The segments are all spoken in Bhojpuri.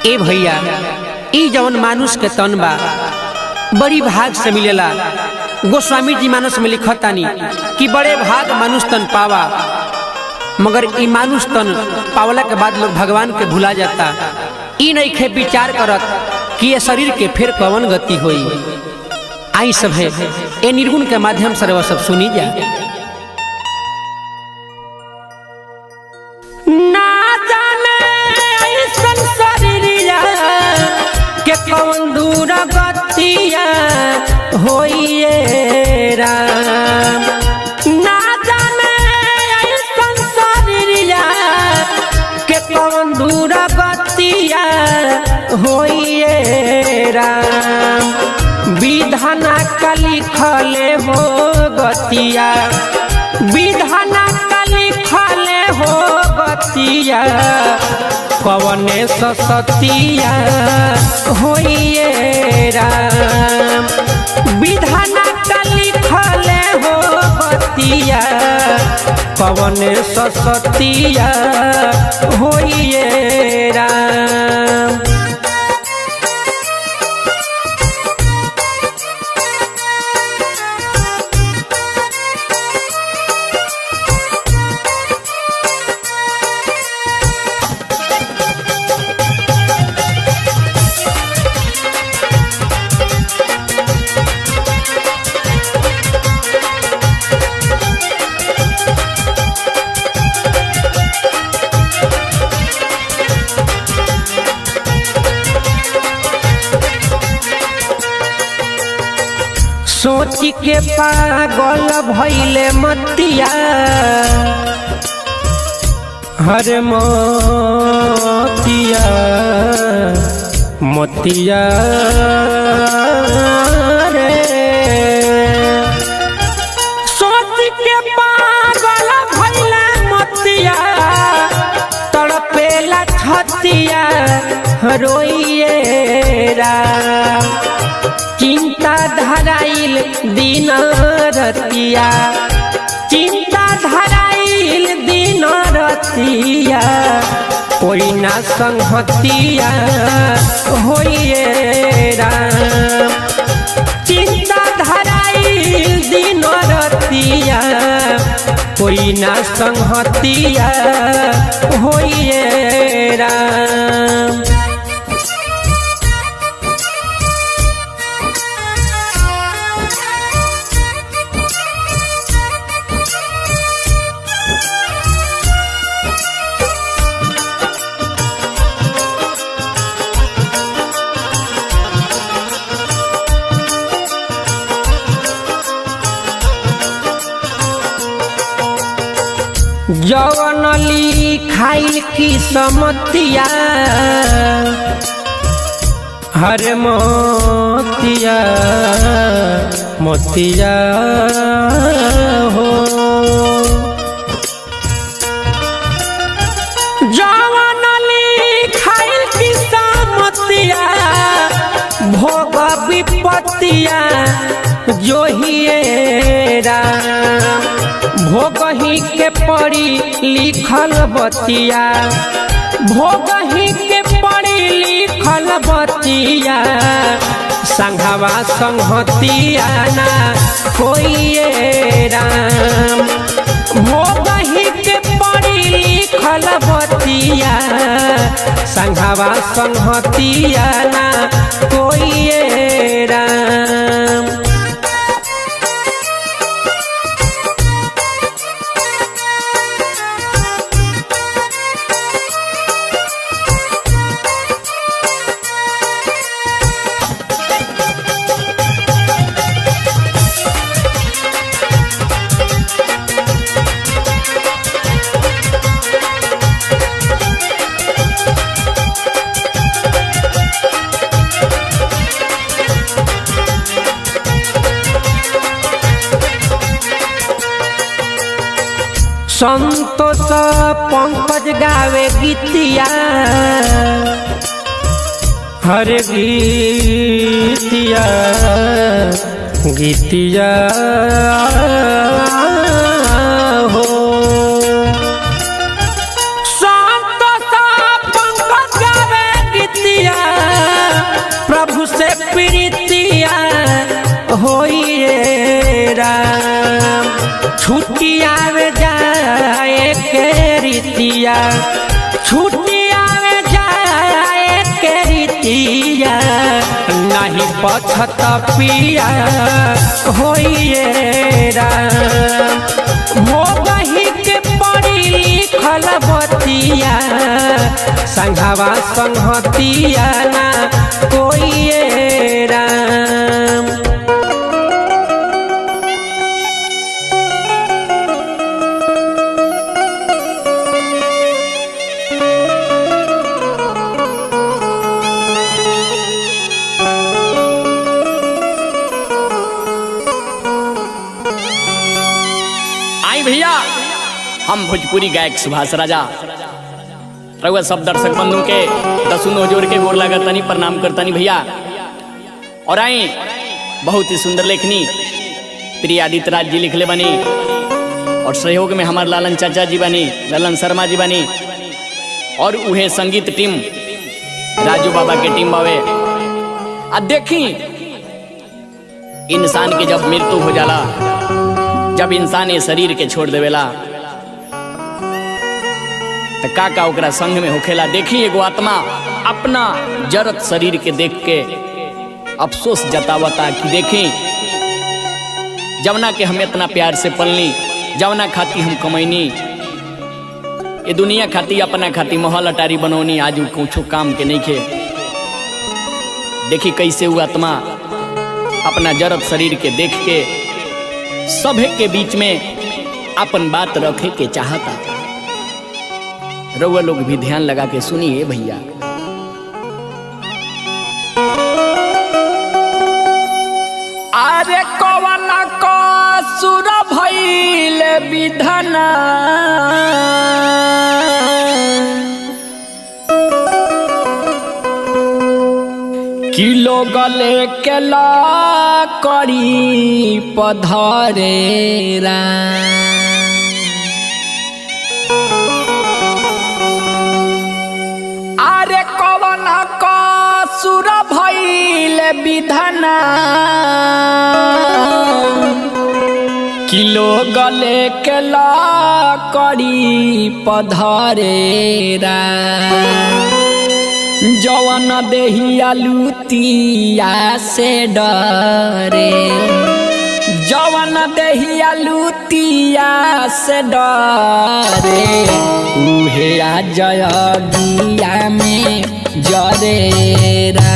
ए भैया ई जवन मानुष के तन बा बड़ी भाग से मिलेला। गोस्वामी जी मानस में लिखतानी कि बड़े भाग मानुष तन पावा, मगर ई मानुष तन पावला के बाद लोग भगवान के भुला जाता। ई नइखे विचार करत कि ये शरीर के फिर कवन गति होई। आई सब है ए निर्गुण के माध्यम से वह सब सुनी जा। कौन दूर गतिया होइए राम, ना जाने ऐसन शरीरिया के कौन दूर गतिया होइए राम। विधाना का लिखले हो गतिया, विधाना का लिखले हो गतिया, कवने सतिया होइए राम। विधाना का लिखले हो गतिया, कवने सतिया होइए राम। सोच के पागल भइले मतिया, हर मोतिया मोतिया रे। सोच के पागल भइले मतिया, तड़पेला छतिया रोइए राम। चिंता धराइल दिन रतिया, चिंता धराइल दिन रतिया, कोई ना संगतिया होइए राम। चिंता धराइल दिन रतिया, कोई ना संगतिया होइए राम। जवन लिखाइल की समतिया, हर मोतिया मोतिया हो। जवन लिखाइल की समतिया, भोग विपत्तिया जोहिए राम। भोगही के पड़ी लिखल बतिया, भोगही के पड़ी लिखल बतिया, संघवा संगतिया ना कोइए राम। भोगही के पड़ी लिखल बतिया, संघवा संगतिया ना कोइए राम। संतोष पंकज गावे गीतिया, हर गीतिया गीतिया हो। संतोष पंकज गावे गीतिया, बतिया छुट्टिया में जाए के रीतिया नहीं पछत पिया होइए राम हो गही के पढ़ी लिखल बतिया संघवा संहतिया ना कोइए राम। भैया हम भोजपुरी गायक सुभाष राजा रउआ सब दर्शक बंधु के दसुनो जोड़ के गोर लागतनी प्रणाम करतनी भैया। और आई बहुत ही सुंदर लेखनी प्रिय आदित्य राज जी लिखले बनी और सहयोग में हमारे लालन चाचा जी बनी, ललन शर्मा जी बनी और उहे संगीत टीम राजू बाबा के टीम बावे। अब देखी इंसान के जब मृत्यु हो जाला, जब इंसान ये शरीर के छोड़ देवेला तो का ओकरा संग में होखेला। देखी एगो आत्मा अपना जरत शरीर के देख के अफसोस जतावता कि देखी जवना के हम इतना प्यार से पलनी, जवना खाती हम कमैनी, ये दुनिया खाती अपना खाती महल अटारी बनौनी, आज कुछ काम के नहीं खे। देखी कैसे वो आत्मा अपना जरत शरीर के देख के सभे के बीच में अपन बात रखे के चाहता। रउआ लोग भी ध्यान लगा के सुनिए भैया। अरे कवन को सुर भइल विधना किलो गले के ला करी पधरेरा अरे कवन का सुर भइल विधना किलो गले के ला करी पधरेरा जवन देहिया लुतिया से डरे, जवन देहिया लुतिया से डरे उहे आ जयगिया में जरेरा।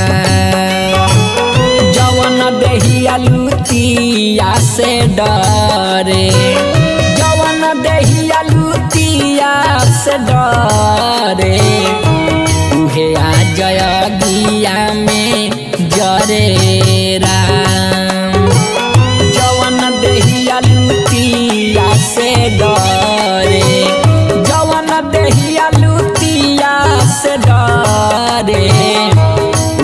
जवन देहिया लुतिया से डरे, जवन देहिया लुतिया से डरे उहे आ जयगिया में जरे राम। जवन देहिया लुतिया से डरे, जवन देहिया लुतिया से डरे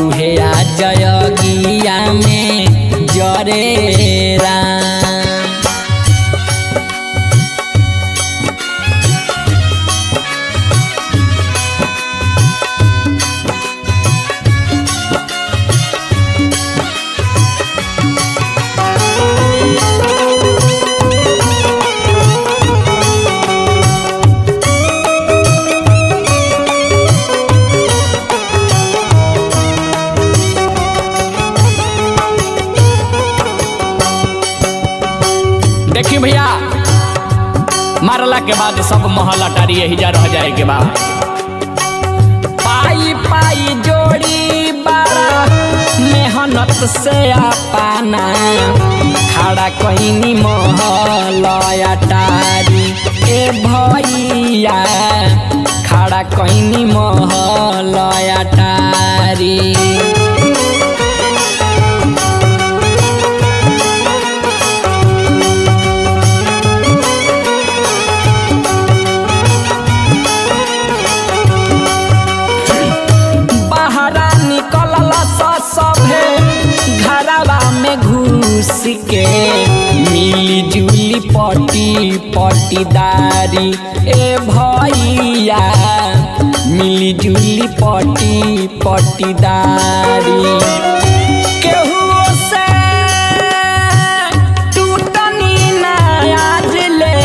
उहे आ जयगिया में जरे राम। देखी भैया मारला के बाद सब महल अटारी यही जा रह जाए के बाद पाई पाई जोड़ी बारा मेहनत से अपना खड़ा कहीं महल अटारी ए भैया खड़ा कहीं महल अटारी। घुस के मिली जुली पटी पटीदारी ए भैया मिली जुली पटी पटीदारी। केहू से टूटनी ना आज ले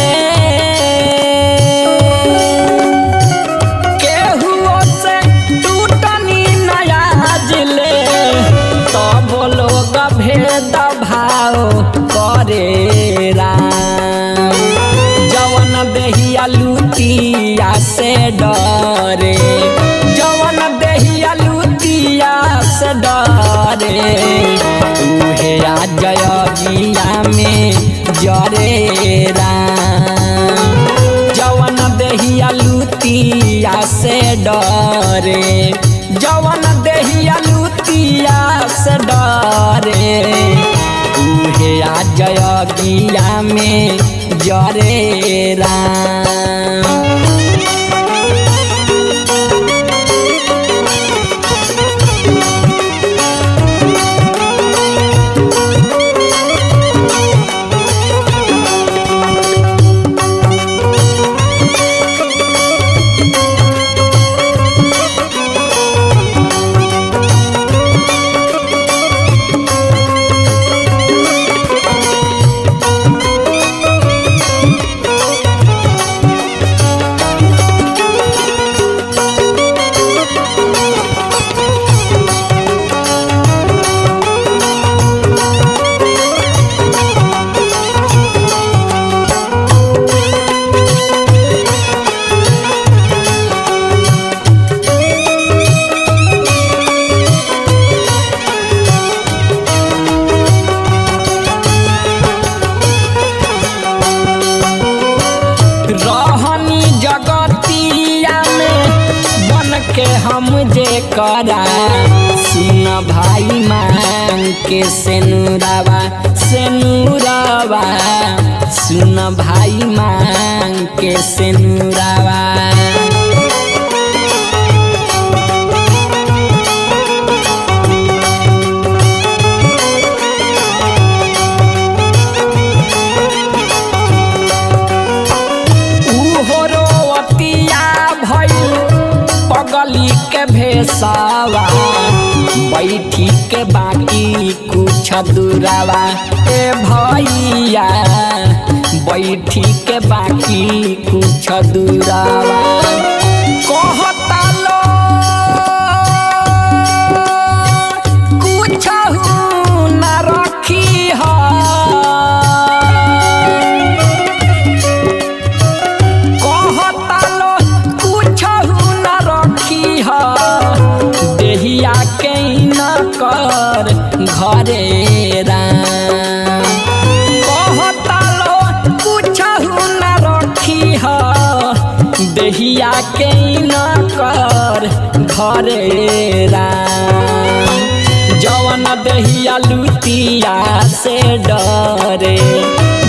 उहे आ जयगिया में जरे राम। जवन देहिया लुतिया से डरे, जवन देहिया लुतिया से डरे, उहे आ जयगिया में जरे राम। हम जे करा सुन भाई मांग के सेनुरावा, सेनुरावा सुन भाई मांग के सेनुरावा। पगली के भेसावा बैठी के बाकी कुछ दूरावा, ए भैया बैठी के बाकी कुछ दूरावा। कहता लो कुछ न रखी है, देहिया के न कर घरे राम। कहता लो कुछ न रखी है, देहिया के न कर घरे राम। जवन देहिया लुतिया से डरे,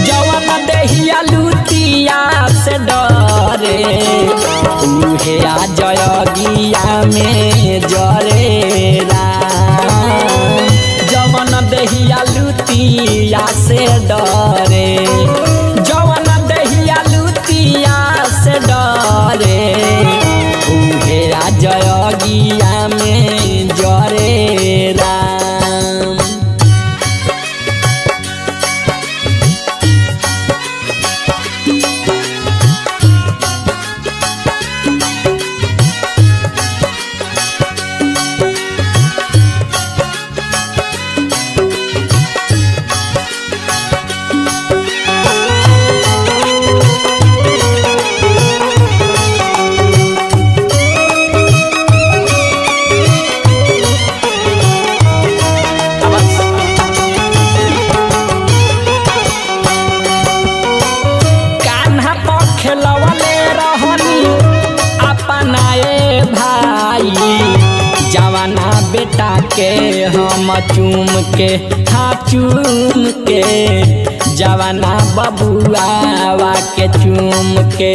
जवन देहिया लुतिया से डरे, उहे आ जयगिया में जरे राम। जवन देहिया लुतिया से डरे, जवन देहिया लुतिया से डरे, उहे आ जयगिया में जरे राम। जवाना बेटा के हम चूम के, हाँ चूम के, जवाना बबुआ के चूम के।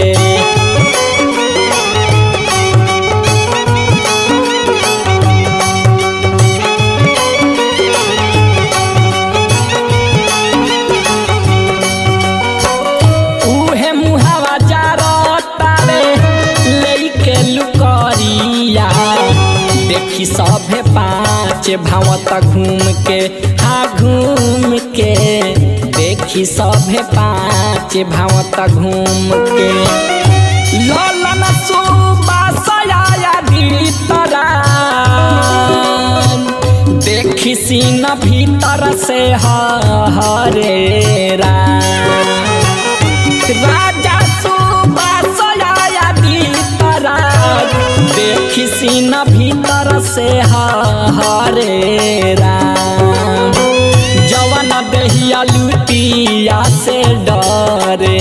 उहे मुहावा जारतारे लेके लुकरिया, देखी सभे पाँच भावत घूम के, हाँ घूम के, देखी सभे पाँच भावत घूम के। ललन सुबासया भीतरा, देखी सीन भीतर से हरे राम। राजा सुबासया भीतरा, देखी सीना भीतर से हरे राम जवन दहिया लुटिया से डरे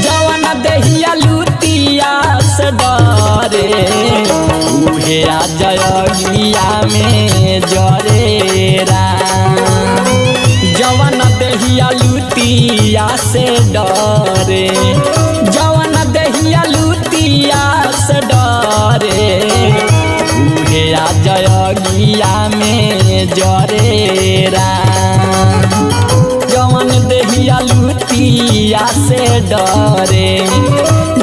जवन दहिया लुटिया से डरे उहे आ जयगिया में जरे राम जवन दहिया लुटिया से डरे जवन दहिया लुटिया से डरे उहे आ जयगिया में जरे राम जवन दहिया लुटिया से डरे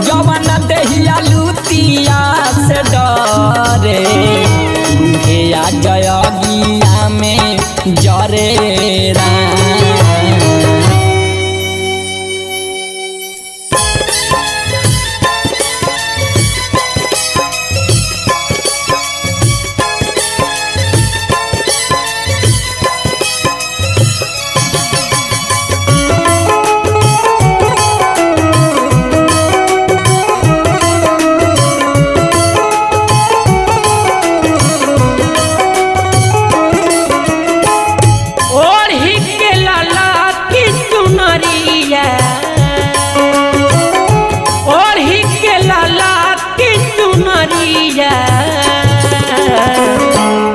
जवन दहिया लुटिया से डरे उहे आ जयगिया में जरे राम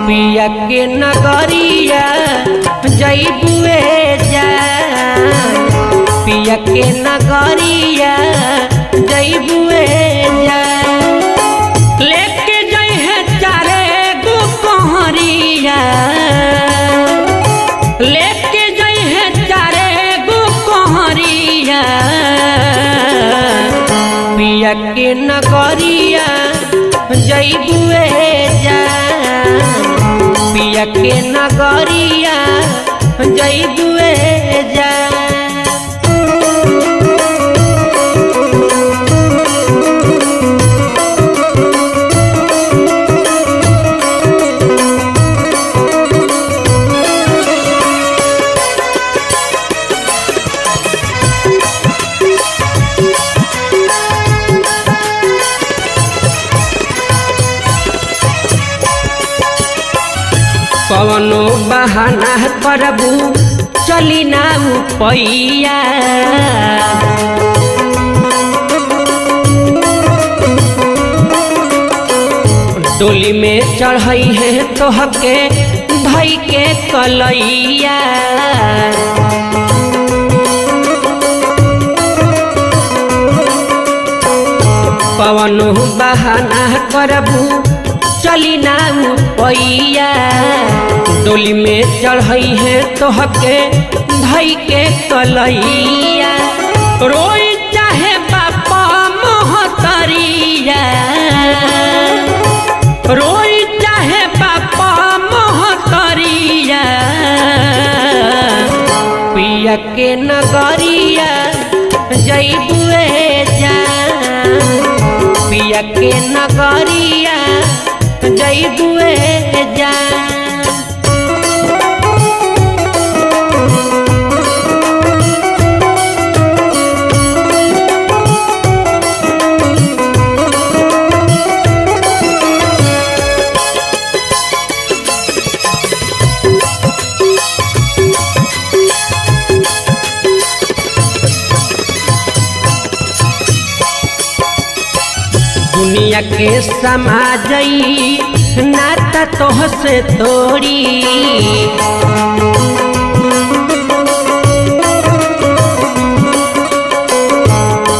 पिया के नगरिया जइबुए जान पिया के नगरिया जइबुए जान लेके जइ है चारे गो कहरिया लेके जइ है चारे गो कहरिया पिया के नगरिया जइबुए जान पिया के नगरिया जइबुए जान कवनो बहाना करबू चली ना पैया डोली में चढ़ई है तोहके धई के कलैया कवनो बहाना करबू चली ना पैया डोली में चढ़ई है तोहके धई के कलैया रोई चाहे बापा मोहतरिया रोई चाहे बापा मोहतरिया पिया के नगरिया जइबुए जान पिया के नगरिया जइबुए जान दुनिया के समाजई नाता तोह से तोड़ी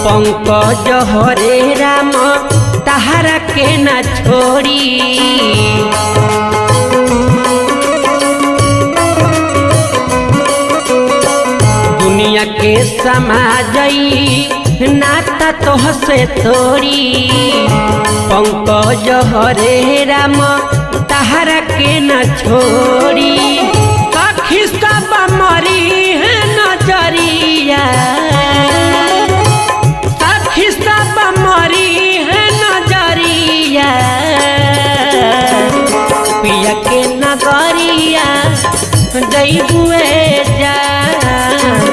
पंकज हरे राम तहरा के न छोड़ी दुनिया के समाजई नाता तोह से तोड़ी पंकज हरे राम तहरा के न छोड़ी कखी सब मरी है नजरिया कखी सब मरी है नजरिया पिया के नगरिया जइबुए जान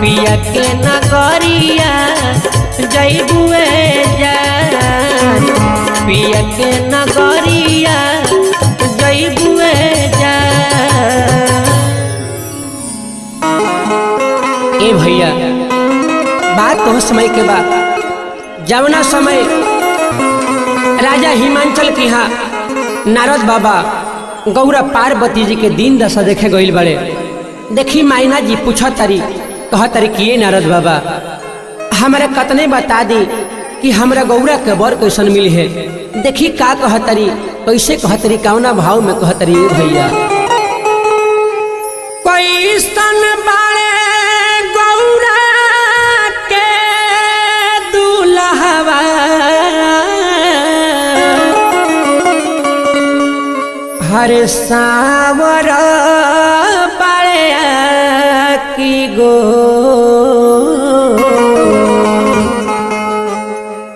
पिया के नगरिया जइबुए जान पिया के नगरिया जइबुए जा। ए भैया बात तो समय के बाद जवना समय राजा हिमांचल के यहाँ नारद बाबा गौरा पार्वती जी के दिन दशा देखे गईल बड़े। देखी मायना जी पूछा तारी कह तारी कि ये नारद बाबा हमारे कतने बता दी कि हमरा गौरा के बर कैसन मिली है। देखी का कह तारी कैसे कह तारी कौना भाव में कह तारी भैया कैसन बाड़े गौरा के दुल्हवा हरे सावर बाड़े की गो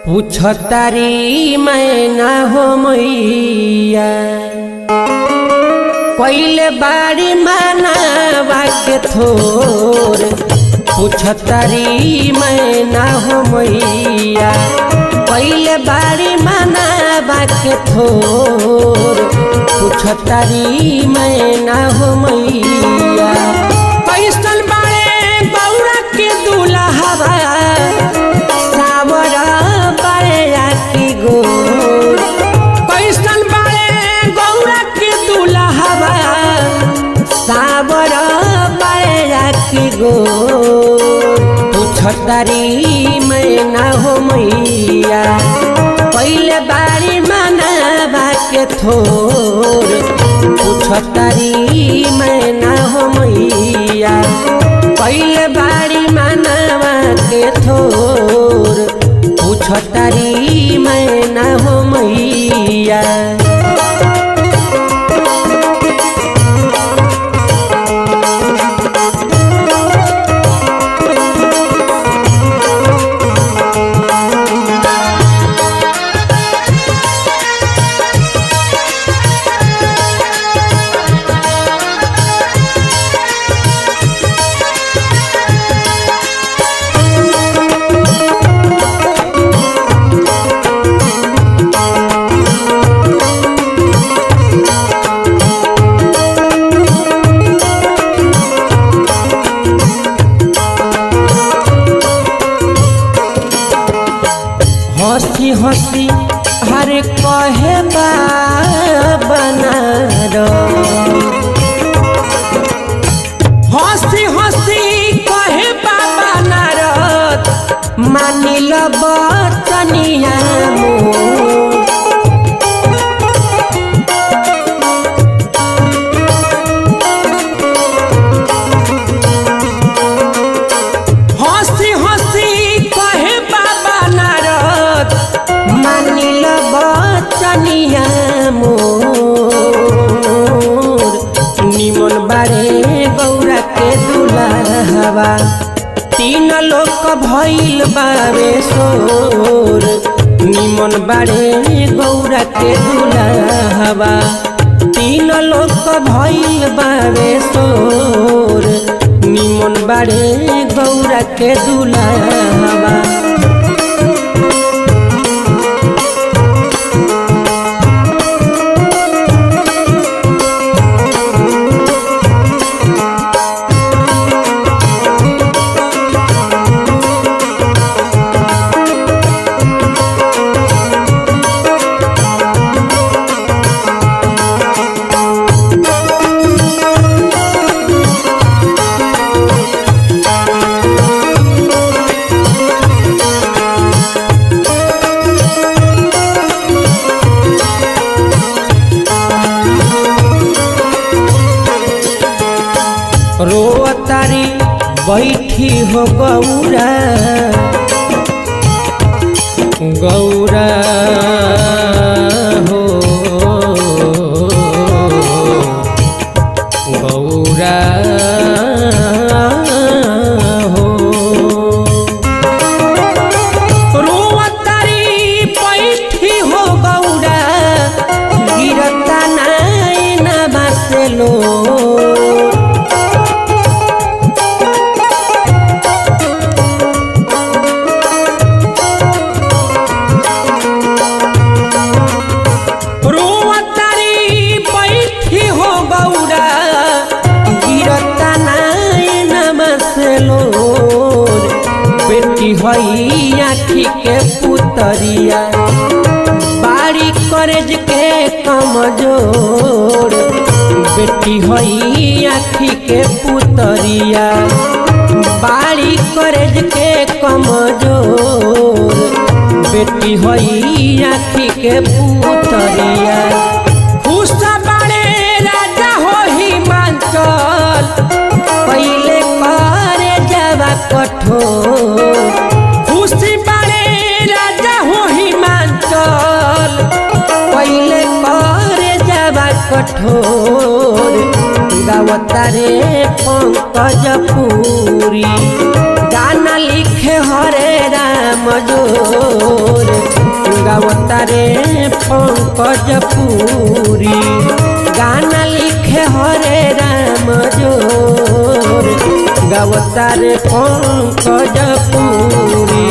पूछतारी मैं ना हो मैया पहले बाड़ी मानवा के थोर पूछतारी मैं ना हो मैया पहले बाड़ी मानवा के थोर पूछतारी मैं ना हो मैया कैसन बाड़े गौरा के दुल्हवा सावर बाड़े की गोर कैसन बाड़े गौरा के दुल्हवा सावर बाड़े की गोर पूछतारी मैं ना हो मैया पहले बाड़ी मानवा के थोर पूछतारी मैं ना हो मैया पहले बाड़ी मानवा के थोर पूछतारी मैं ना हो मैया। हंसी हंसी हर कहे बना हंसी हंसी कहे बाबा नारद मानिल बचनिया हंसी हंसी कहे बाबा नारद मानिल बचनिया मोर निमन बारे गौरा के दुल्हवा तीन लोक भइल बावे सोर निमन बारे गौरा के दुल्हवा तीन लोक भइल बावे सोर निमन बारे गौरा के दुल्हवा। रोतारी बैठी हो गौरा गौरा हो गौरा हो रोतारी बैठी हो गौरा गिरता नैना बसलो कमजोर बेटी हई आँखी के पुतरिया बाड़ी करेज के कमजोर बेटी हई आँखी के पुतरिया खुश बाड़े राजा हो हिमाचल पहले करे जावा कठोर खुशी बाड़े राजा हो हिमाचल पहले करे जावा कठोर गावतारे पंकज पुरी गाना लिखे हरे राम जोर गावतारे पंकज पुरी गाना लिखे हरे राम जोर गावतारे पंकज पुरी।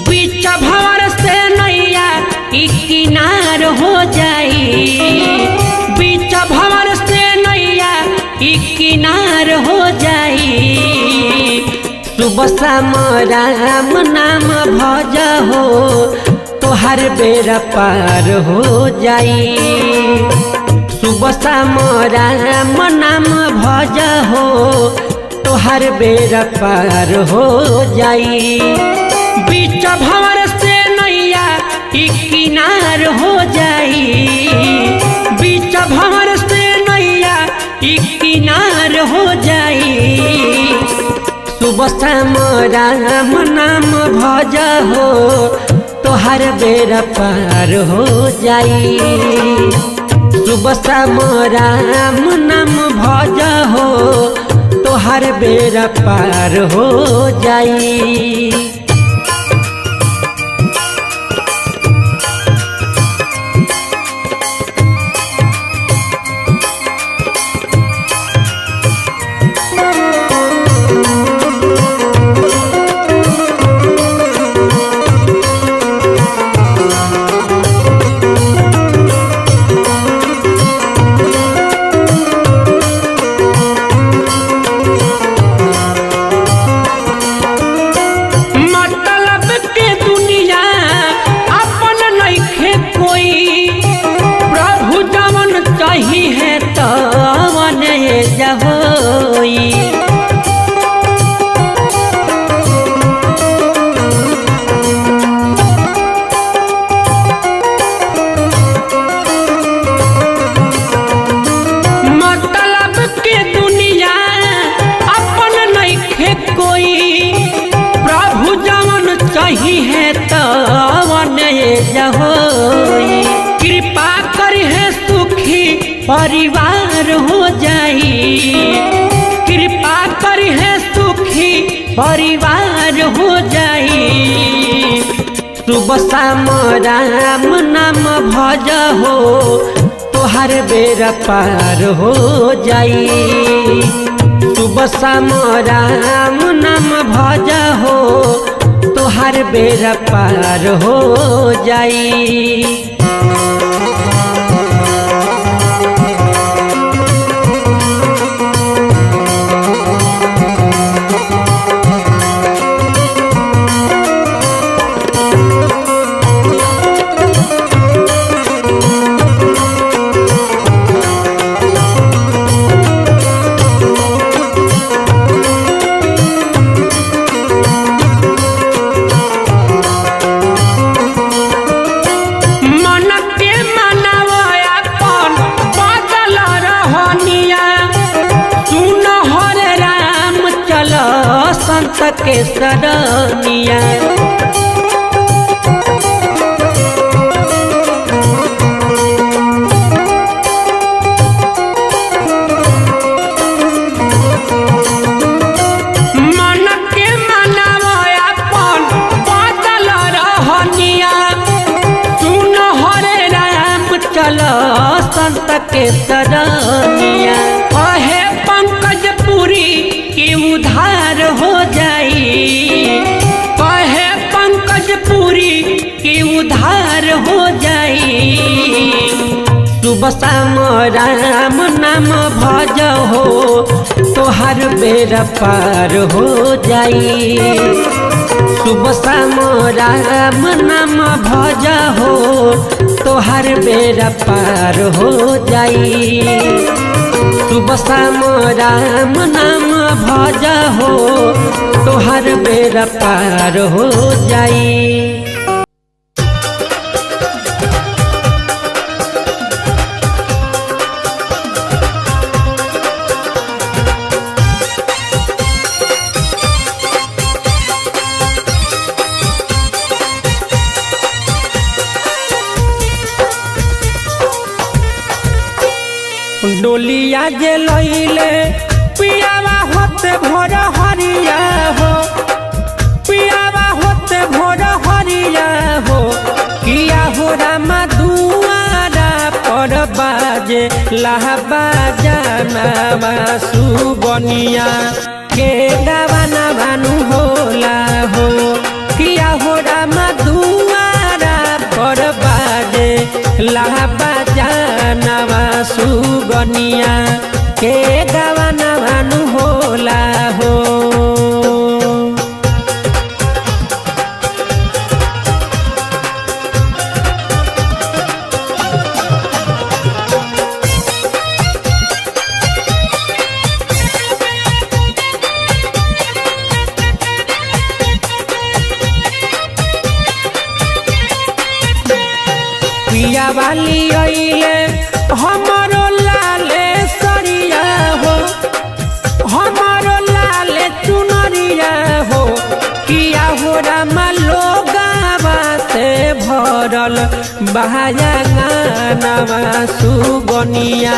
बीच भंवर से नैया की किनार हो जाई बीच भंवर से नैया की किनार हो जाई सुबह शाम राम नाम भज हो तोहर बेरा पार हो जाई सुबह शाम राम नाम भज हो तोहर बेरा पार हो जाई बीच भंवर से नैया की किनार हो जाई बीच भंवर से नैया की किनार हो जाई सुबह शाम राम नाम भज हो तोहर बेरा पार हो जाई सुबह शाम राम नाम भज हो तोहर बेरा पार हो जाई। कृपा करी है सुखी परिवार हो जाई कृपा करी है सुखी परिवार हो जाई सुबह शाम राम नाम भज हो तोहर बेरा पार हो जाई सुबह शाम राम नाम भज हो तोहर बेरा पार हो जाई। संत के सरनिया मन के मनावा अपन बदल रहनिया सुन हरे राम चल संत के सरनिया कहे पंकज सुबह शाम राम नाम भज हो तोहर बेरा पार हो जाई। सुबह शाम राम नाम भज हो तोहर बेरा पार हो जाई। सुबह शाम राम नाम भज हो तोहर बेरा पार हो जाई। डोलिया जे लइले पियावा होते भोर हरिया हो, पियावा होते भोर हरिया हो, किया हो रामा दुआरा पर बाजे लहबा जानवा सुबनिया के गावाना भानु होला हो। किया हो रामा दुआरा पर बाजे लहबा जानवा सुगनिया के गावाना भानु होला हो। पिया वाली अइले हमारो लाले सरिया हो, हमारो लाले चुनरिया हो, किया हो रामा लोगावा से भरल बहायांगनावा सुगनिया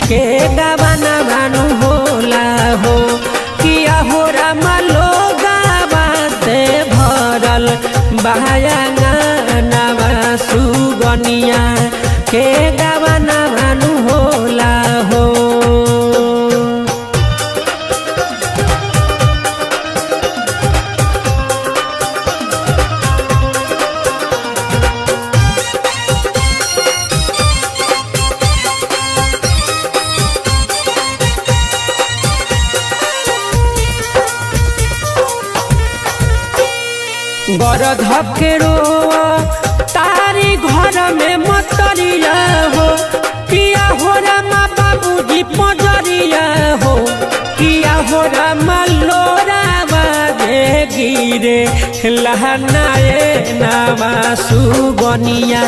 के गावाना भानु होला हो। किया हो रामा लोगावा से भरल बहायांगनावा सुगनिया के गावाना भानु होला हो। गरध केरो तारी घर में मतरिया हो, किया हो रामा बाबूजी पजरिया हो, किया हो रामा लोरा बाजे गिरे लहनाए नामा सुगनिया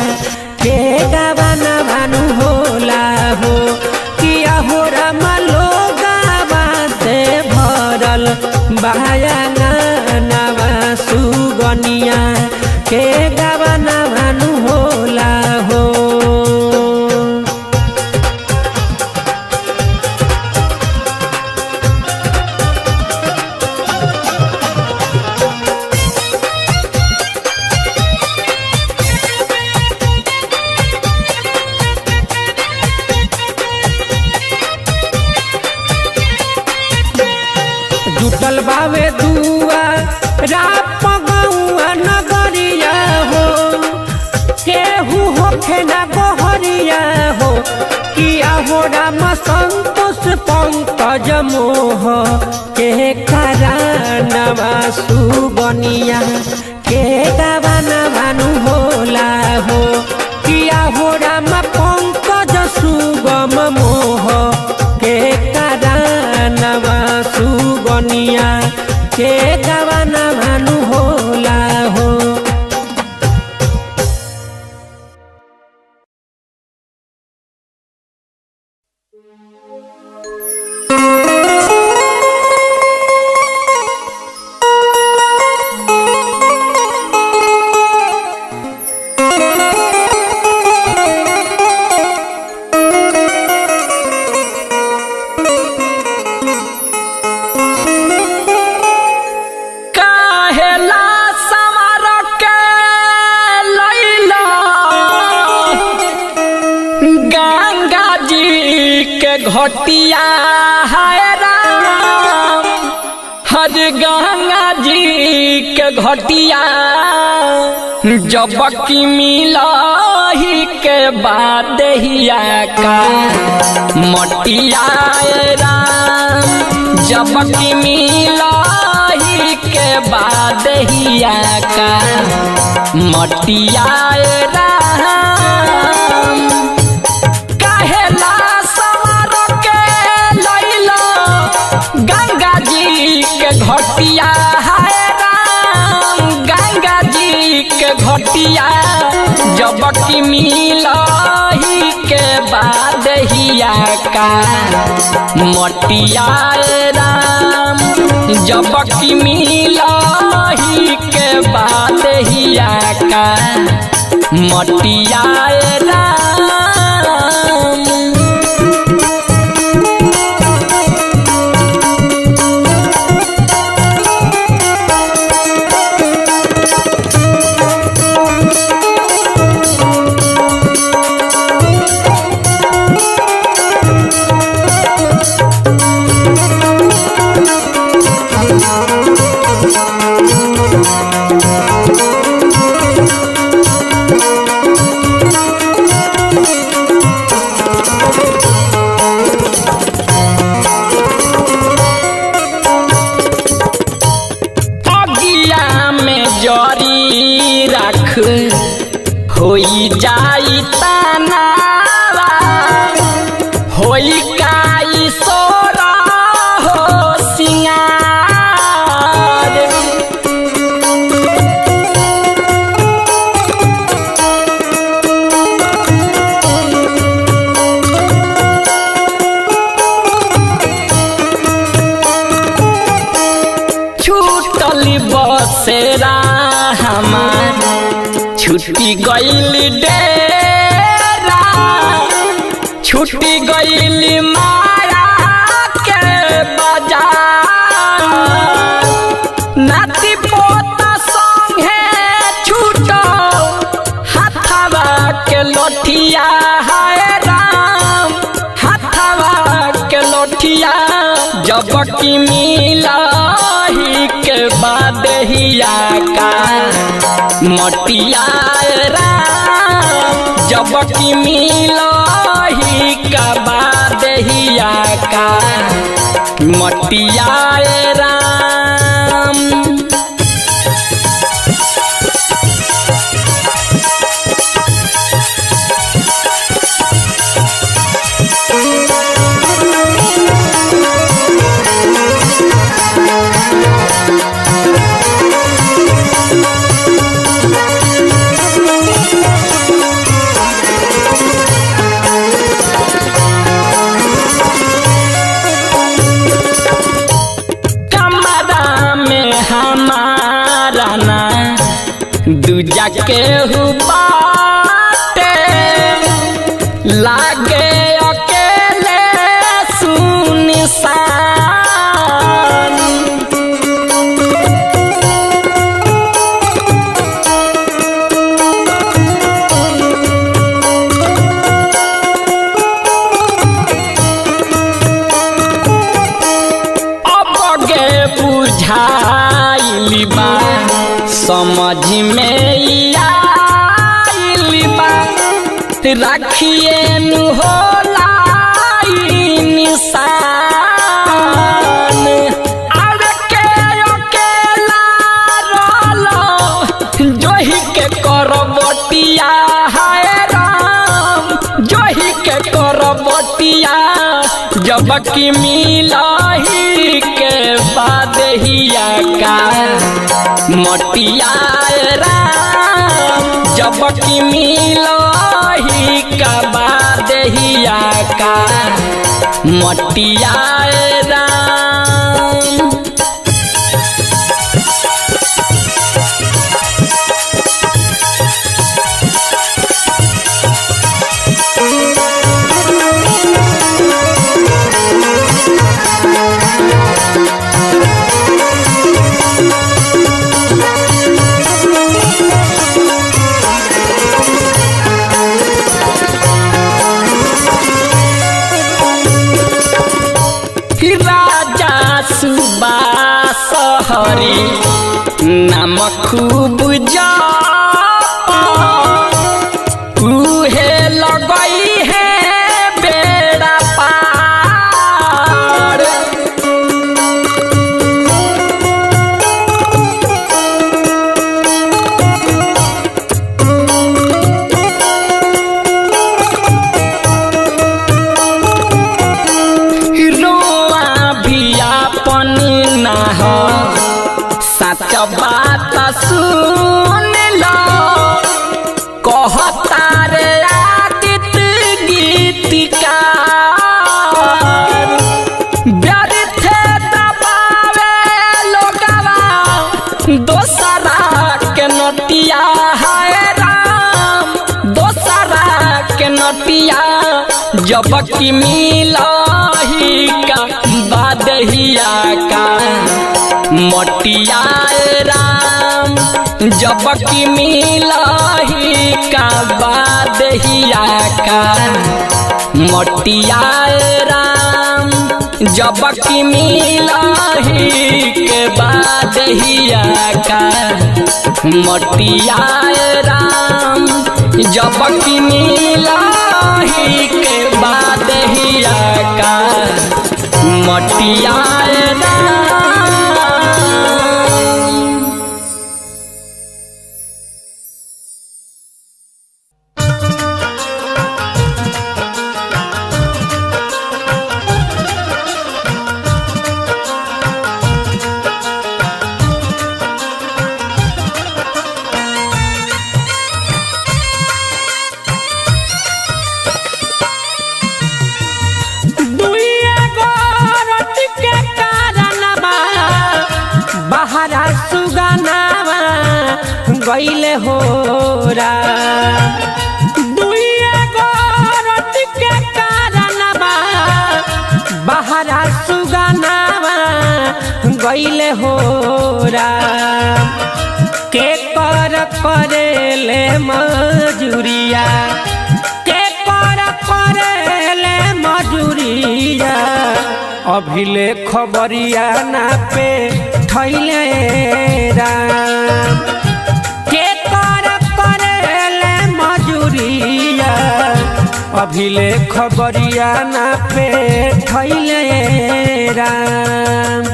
के गावाना भानु होला हो। किया हो रामा लोगावा से भरल बहायांगनावा सुगनिया के गावाना भानु होला हो। जुटल बावे दुआ राप गौआ नगरिया हो, केहू होखे ना बहरिया हो, किया हो रामा संतोष पंकज मोह के करानवा सुगनिया के गावाना भानु होला हो। किया हो रामा पंकज सुगम मोह के करानवा सुगनिया के गावाना भानु होला हो। घटिया है राम हर गंगा जी के घटिया जब की मिलही के बाद हिया का मटिया राम, जब की मिलही के बाद हिया का मटिया राम, कहेला सवार के लैला गंगा जी के घटिया है राम, गंगा जी के घटिया जब की मिलही के बाद हिया का मटिया राम, जब की मिलही के बाद हिया का मटिया राम। जरी रख होई जाई तनावा, होई काई सोरा हो सिंगार, छूटल बसेरा हमार छुट्टी गईल डेरा, छुट्टी गईल माया के बाजार, नाती पोता संगे छूटो हाथवा के लोठिया है राम, हाथवा के लोठिया जब की मिलही के बाद हिया का मटिया राम, जब की मिलही का बाद हिया का मटिया राम। दूजा के बाटे लागे अकेले सुनसान, अब गे बुझाइली बा समझ में आइली बा, रखिए नु होला निशान, अरे के अकेला रोलो जोही के करबटिया है राम, जोही के करबटिया जब की मिलही के बाद हिया का मटिया राम, जब की मिलही का बाद हिया का मटिया राम। सुबा सहरी नाम खूब जानी, बटिया जब की मिलही का बादहिया का मटिया राम जब की मिलही का बादहिया का मटिया राम जब की मिलही के बादहिया का मटिया राम जब की मिलही के बादहिया का मटिया राम। गईले हो दुइया गोरत के कारणवा बहरा सुगनावा गईले हो के कर करेले मजूरिया के कर करेले मजूरिया अभिले खबरिया ना पे ठैले राम अभिले खबरिया ना पे ठैले राम।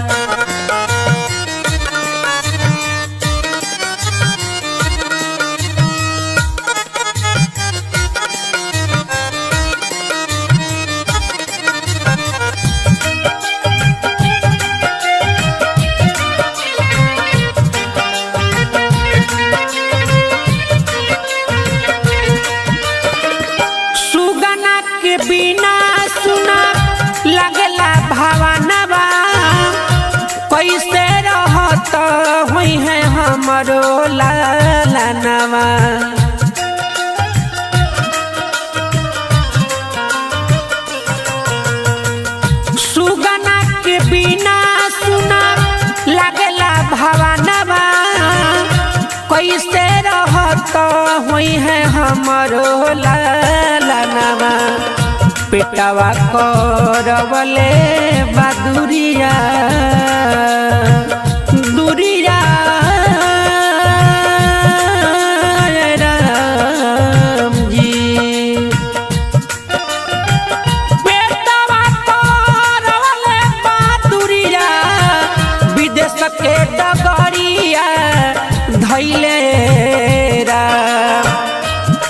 बिना सुना लगला भावनवा कैसे रहत हुई है हमरो लालनवा सुगना के बिना सुना लगला भावनवा कैसे रहत हुई है हमरो लालनवा पेटवा करवले बदुरिया दुरिया राम जी पेटवा करवले बदुरिया विदेश के डगरिया धैले राम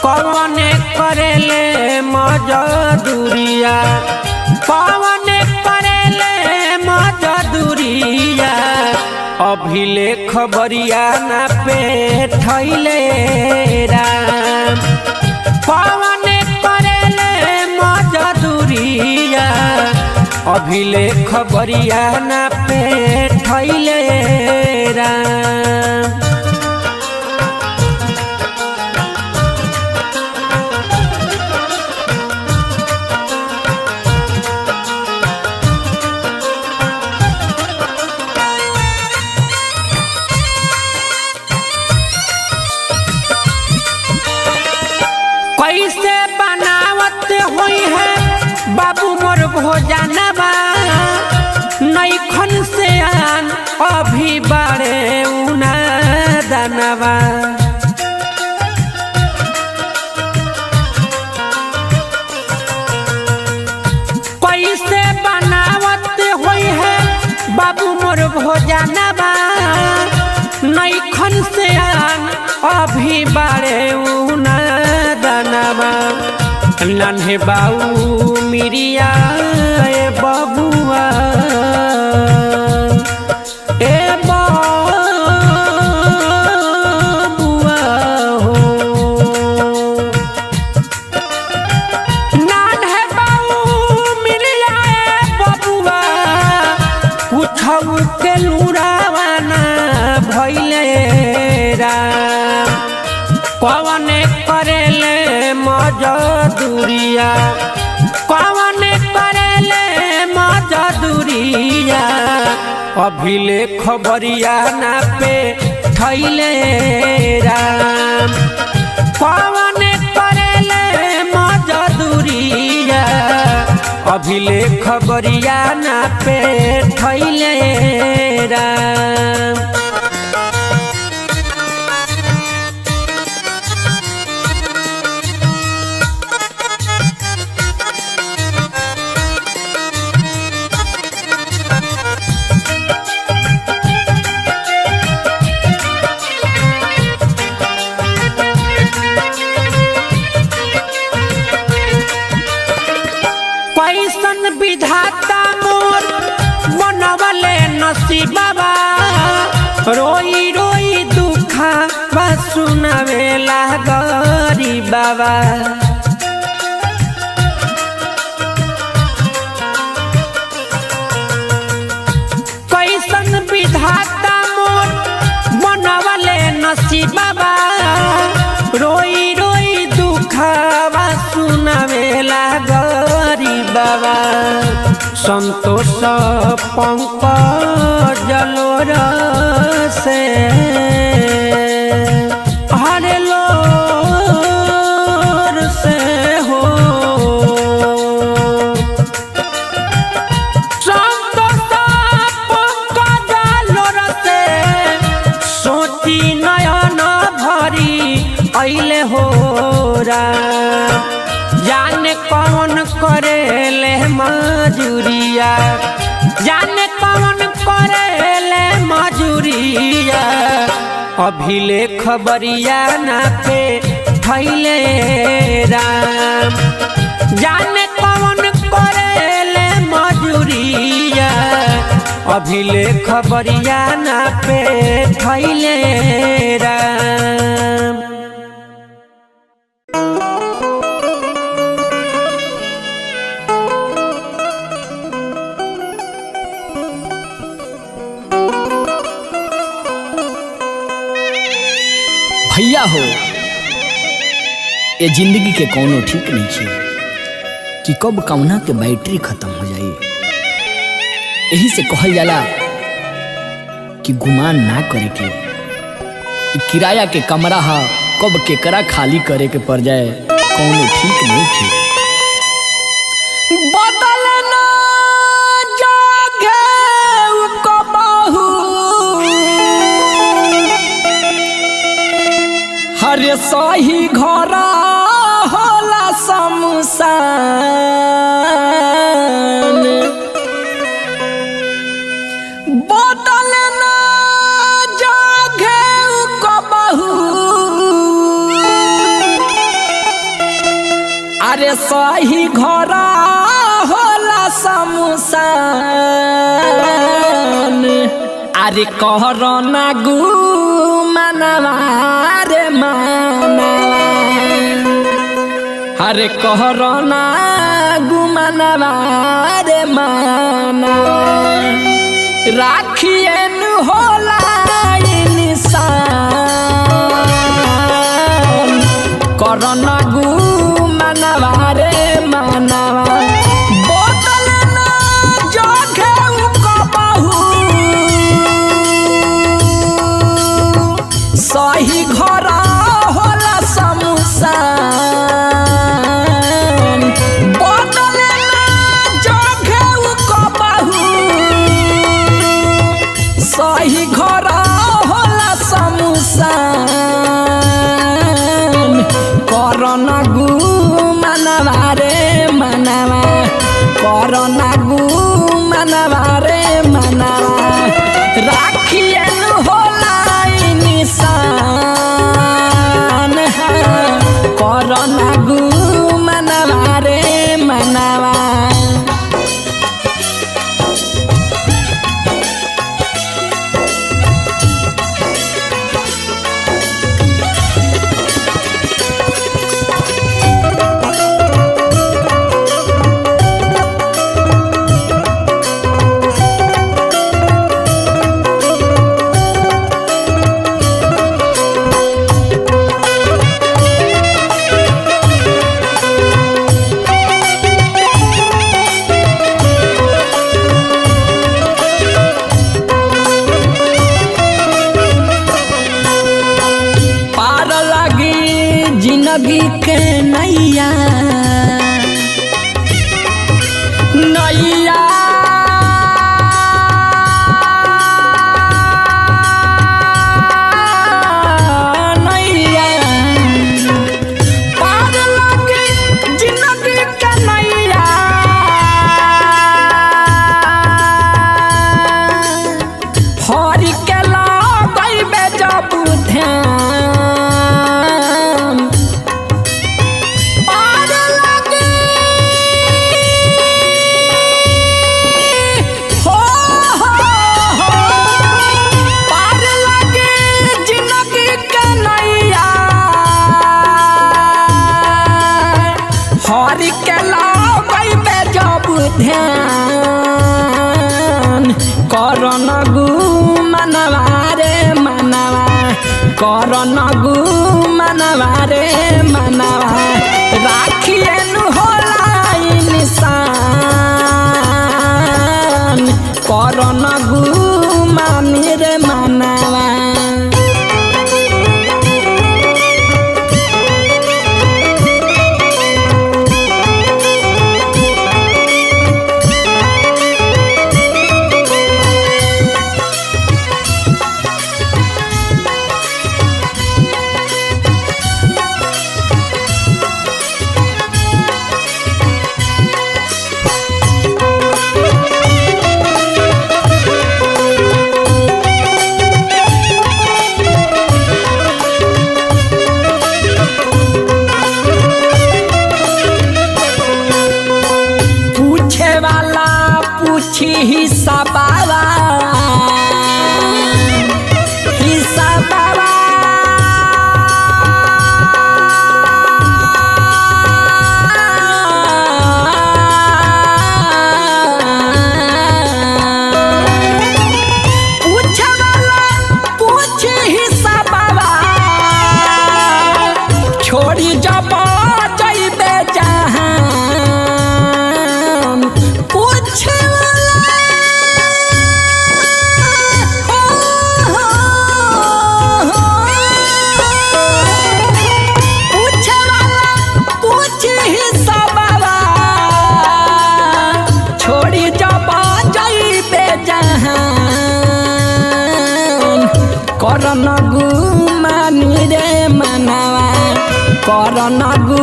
कौन करेले मजदूरिया पवन करेले मजदूरिया अभिले खबरिया ना पे ठैले राम पवन करेले मजदूरिया अभिले खबरिया ना पे ठैले राम। कैसे बनावत हुई है बाबू मोर भोजनवा नैखन से आन अभी बारे उना दनवा कैसे बनावत हुई है बाबू मोर भोजनवा नैखन से आन अभी बारे उना दनवा नन्हे बाऊ मिरिया ए बबुआ ए बबुआ हो नन्हे बाऊ मिरिया ए बबुआ कुछऊ के लुरावाना भइले राम कौन करेले मजदूरिया मजदूरिया कौन करेले मजदूरिया अभिले खबरिया ना पे थैले राम कौन करेले मजदूरिया अभिले खबरिया ना पे थैले राम। कैसन विधाता मोर बनवले नसीबा रोई रोई दुखा बा सुनावेला गरीबा कैसन विधाता मोर बनवले नसीबा रोई रोई दुखा बा सुनावेला बाबा संतोष पंकज जलोर से हरे लोर से हो संतोष पंकज जलोर से सोची नयन भरी अइले हो राम जाने कौन करेले मजूरिया जाने कौन करेले मजूरिया अभिले खबरिया ना पे थैले राम जाने कौन करेले मजूरिया अभिले खबरिया ना पे थैले राम। भैया हो ये जिंदगी के कोनो ठीक नहीं है कि कब कौना के बैटरी खत्म हो जाए। यही से कहल जाला कि गुमान ना करे के किराया के कमरा हा कब केकरा खाली करे के पड़ जाए कोनो ठीक नहीं है। बदलना जागे कबहू हरे सही घरा होला शमशान बदलना जागे कबहू अरे सही घरा होला शमशान अरे कहरना गु मनवा रे मनवा अरे कहरना गु मनवा रे मनवा राखियन होला इंसान करना गु मनवा रे मनवा बदलना जगे कबहू सही घरा होला शमशान बदलना जगे कबहू सही घरा होला शमशान करना गु मनवा रे मनवा करना गु मनवा रे मनवा राखियन होला निशान करना गु मनवा रे मनवा। गु मनवा रे मनवा करन गु मनवा रे मनवा राखिए नु होला इंसान करन गु मानी रे मनवा हिसाबावा हिसाबावा पूछे वाला पूछे हिसाबावा छोड़ी जब जइबे जहां पूछे करन गु मानी रे मनवा करन गु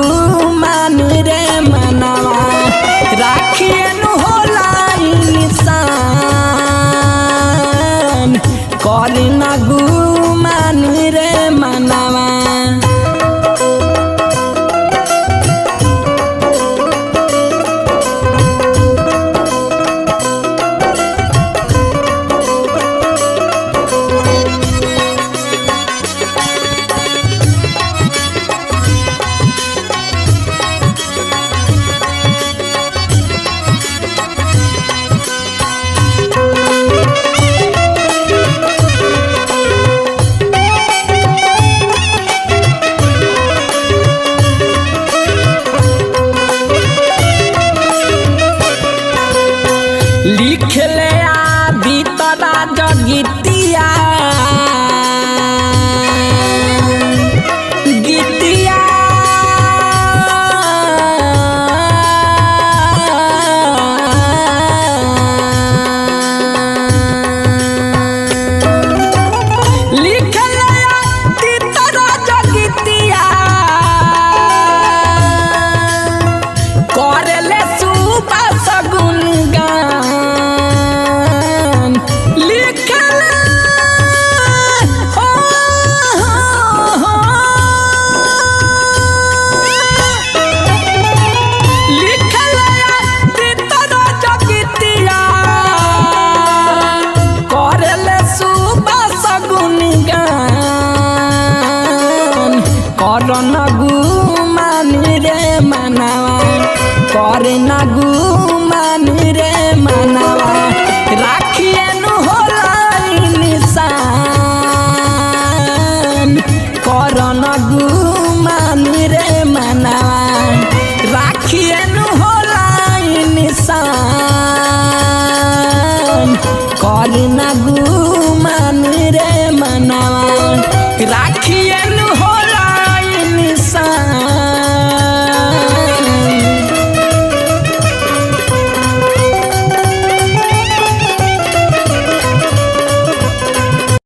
मानी रे मनवा राखिए नु होला इंसान करन गु मानी रे मनवा लिखले आदि तरा जगितिया गीतिया लिखले आदि तरा जगितिया करले सुबह सगुन करन